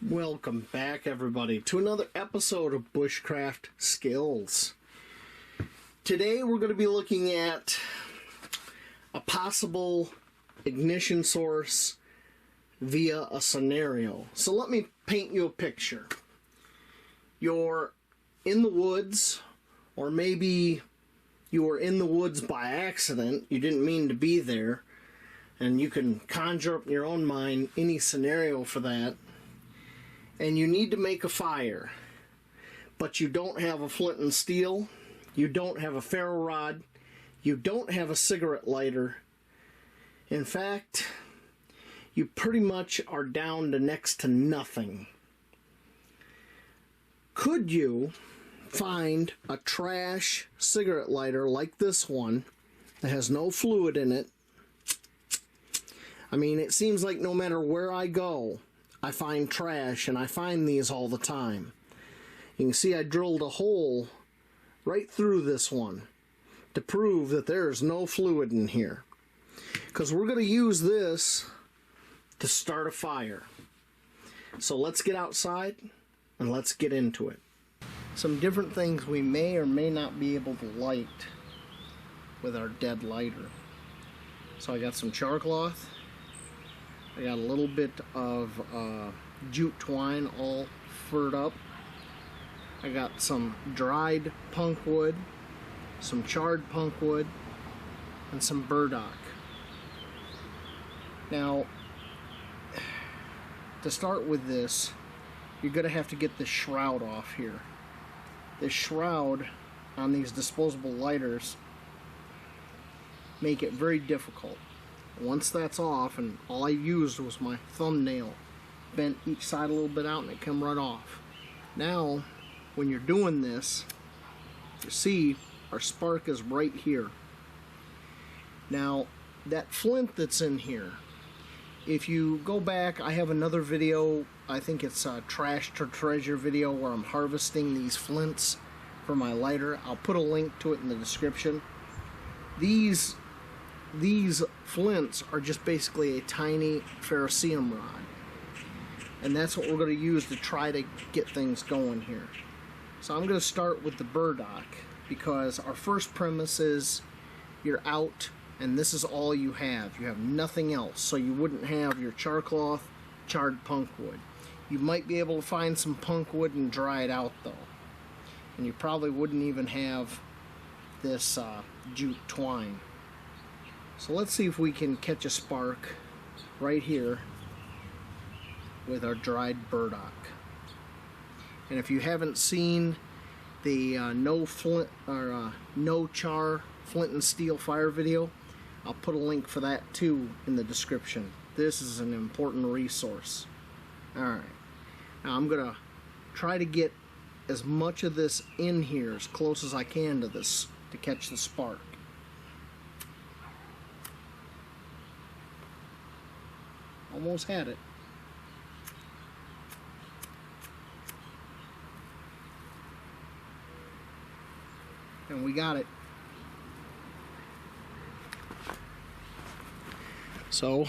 Welcome back, everybody, to another episode of Bushcraft Skills. Today we're going to be looking at a possible ignition source via a scenario. So let me paint you a picture. You're in the woods, or maybe you were in the woods by accident, you didn't mean to be there, and you can conjure up in your own mind any scenario for that. And you need to make a fire, but you don't have a flint and steel, you don't have a ferro rod, you don't have a cigarette lighter. In fact, you pretty much are down to next to nothing. Could you find a trash cigarette lighter like this one that has no fluid in it? I mean, it seems like no matter where I go, I find trash, and I find these all the time. You can see I drilled a hole right through this one to prove that there's no fluid in here. Because we're going to use this to start a fire. So let's get outside and let's get into it. Some different things we may or may not be able to light with our dead lighter. So I got some char cloth. I got a little bit of jute twine all furred up. I got some dried punk wood, some charred punk wood, and some burdock. Now, to start with this, you're going to have to get the shroud off here. This shroud on these disposable lighters make it very difficult. Once that's off, and all I used was my thumbnail, bent each side a little bit out and it came right off. Now, when you're doing this, you see our spark is right here. Now, that flint that's in here, if you go back, I have another video, I think it's a trash to treasure video where I'm harvesting these flints for my lighter. I'll put a link to it in the description. These flints are just basically a tiny ferrocerium rod, and that's what we're going to use to try to get things going here. So I'm going to start with the burdock, because our first premise is you're out and this is all you have nothing else. So you wouldn't have your char cloth, charred punk wood. You might be able to find some punk wood and dry it out though, and you probably wouldn't even have this jute twine. So let's see if we can catch a spark right here with our dried burdock. And if you haven't seen the no char flint and steel fire video, I'll put a link for that too in the description. This is an important resource. Alright, now I'm gonna try to get as much of this in here as close as I can to this to catch the spark. Almost had it. And we got it. So,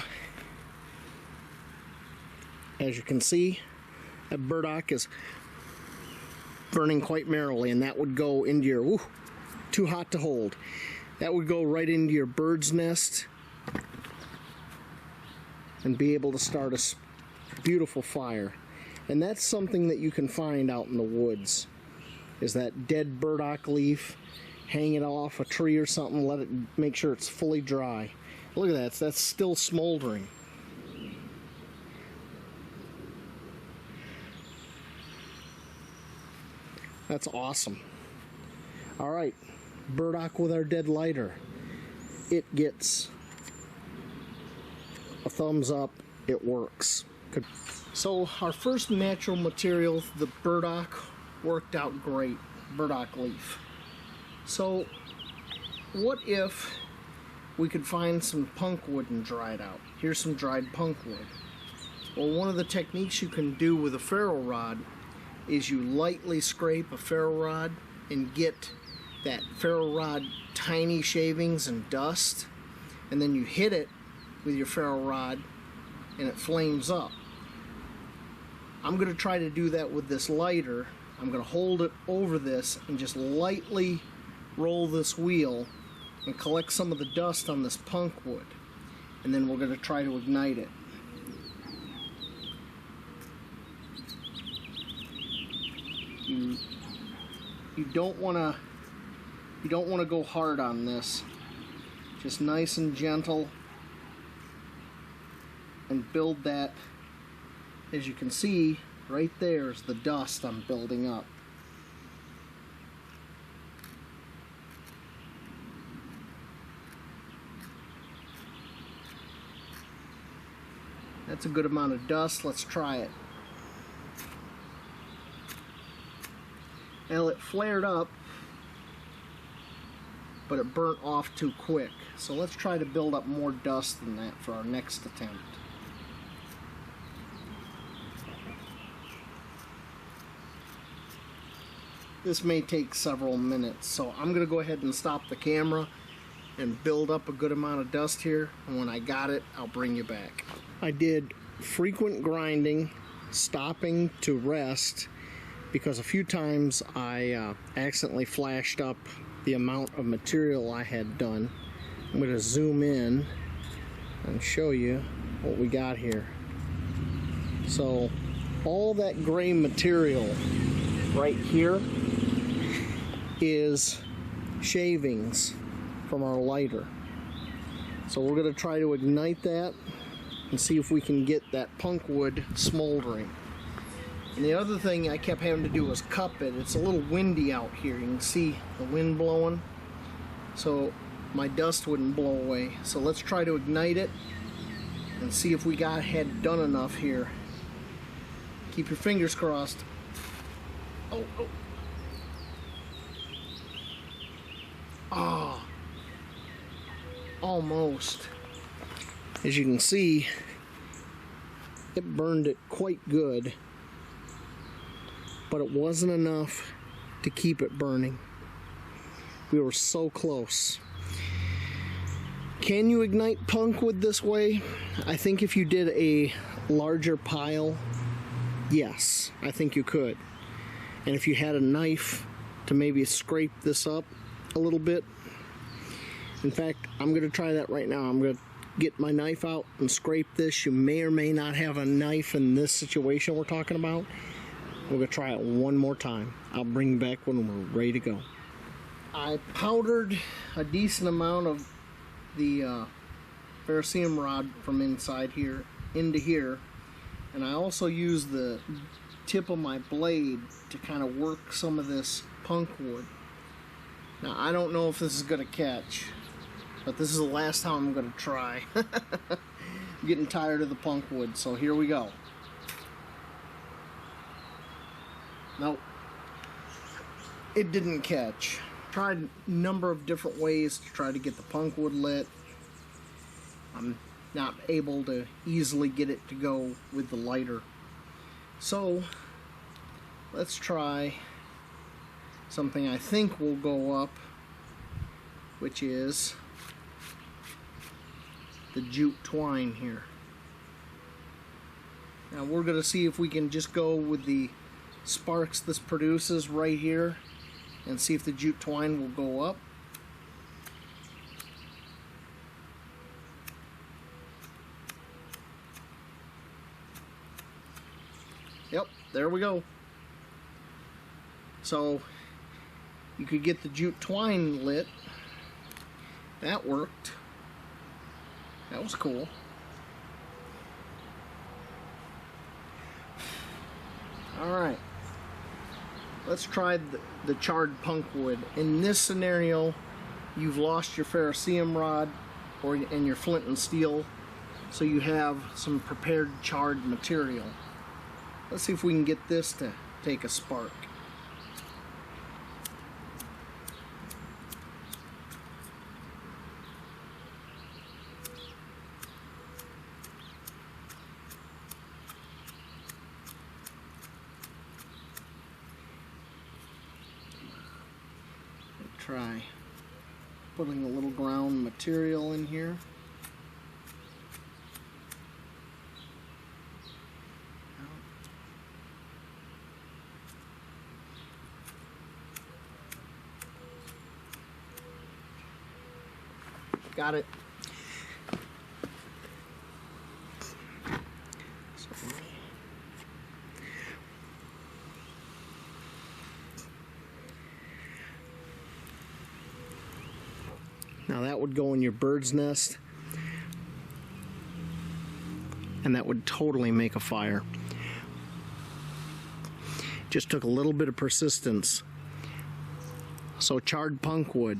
as you can see, that burdock is burning quite merrily, and that would go into your, too hot to hold. That would go right into your bird's nest and be able to start a beautiful fire. And that's something that you can find out in the woods, is that dead burdock leaf. Hang it off a tree or something, let it, make sure it's fully dry. Look at that, that's still smoldering. That's awesome. Alright, burdock with our dead lighter. It gets a thumbs up, it works. Good. So our first natural material, the burdock, worked out great. Burdock leaf. So what if we could find some punk wood and dry it out? Here's some dried punk wood. Well, one of the techniques you can do with a ferro rod is you lightly scrape a ferro rod and get that ferro rod tiny shavings and dust, and then you hit it with your ferro rod and it flames up. I'm going to try to do that with this lighter. I'm going to hold it over this and just lightly roll this wheel and collect some of the dust on this punk wood. And then we're going to try to ignite it. You don't want to go hard on this. Just nice and gentle, and build that. As you can see, right there's the dust I'm building up. That's a good amount of dust. Let's try it. Well, it flared up, but it burnt off too quick. So let's try to build up more dust than that for our next attempt. This may take several minutes, so I'm going to go ahead and stop the camera and build up a good amount of dust here, and when I got it, I'll bring you back. I did frequent grinding, stopping to rest, because a few times I accidentally flashed up the amount of material I had done. I'm going to zoom in and show you what we got here. So all that gray material right here is shavings from our lighter. So we're going to try to ignite that and see if we can get that punk wood smoldering. And the other thing I kept having to do was cup it. It's a little windy out here. You can see the wind blowing, so my dust wouldn't blow away. So let's try to ignite it and see if we had done enough here. Keep your fingers crossed. Oh. Ah, almost. As you can see, it burned it quite good, but it wasn't enough to keep it burning. We were so close. Can you ignite punk wood this way? I think if you did a larger pile, yes, I think you could. And if you had a knife to maybe scrape this up a little bit. In fact, I'm going to try that right now. I'm going to get my knife out and scrape this. You may or may not have a knife in this situation we're talking about. We're going to try it one more time. I'll bring you back when we're ready to go. I powdered a decent amount of the ferrocerium rod from inside here into here, and I also used the tip of my blade to kind of work some of this punk wood. Now, I don't know if this is going to catch, but this is the last time I'm going to try. I'm getting tired of the punk wood, so here we go. Nope. It didn't catch. Tried a number of different ways to try to get the punk wood lit. I'm not able to easily get it to go with the lighter. So, let's try something I think will go up, which is the jute twine here. Now we're going to see if we can just go with the sparks this produces right here and see if the jute twine will go up. Yep, there we go. So you could get the jute twine lit. That worked. That was cool. Alright, let's try the charred punk wood. In this scenario, you've lost your ferrocerium rod and your flint and steel, so you have some prepared charred material. Let's see if we can get this to take a spark. Try putting a little ground material in here. got it. Now that would go in your bird's nest, and that would totally make a fire. Just took a little bit of persistence. So charred punk wood,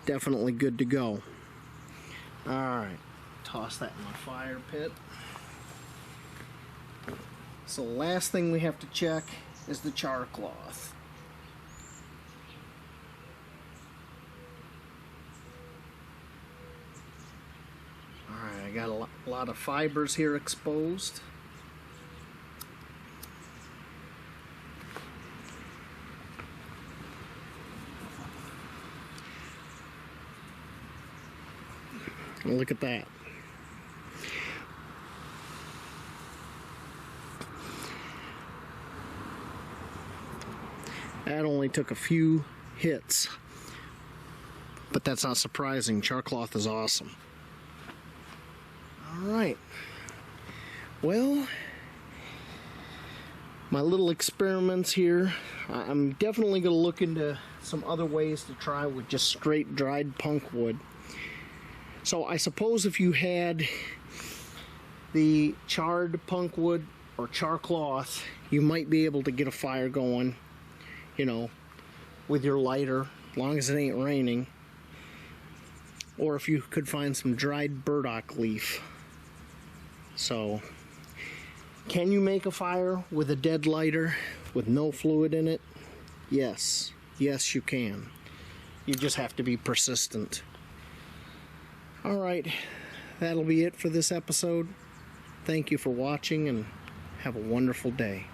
definitely good to go. Alright, toss that in my fire pit. So the last thing we have to check is the char cloth. Alright, I got a lot of fibers here exposed. Look at that. That only took a few hits, but that's not surprising. Char cloth is awesome. Alright, well, my little experiments here, I'm definitely going to look into some other ways to try with just straight dried punk wood. So I suppose if you had the charred punk wood or char cloth, you might be able to get a fire going, you know, with your lighter, as long as it ain't raining. Or if you could find some dried burdock leaf. So, can you make a fire with a dead lighter with no fluid in it? Yes. Yes, you can. You just have to be persistent. Alright, that'll be it for this episode. Thank you for watching and have a wonderful day.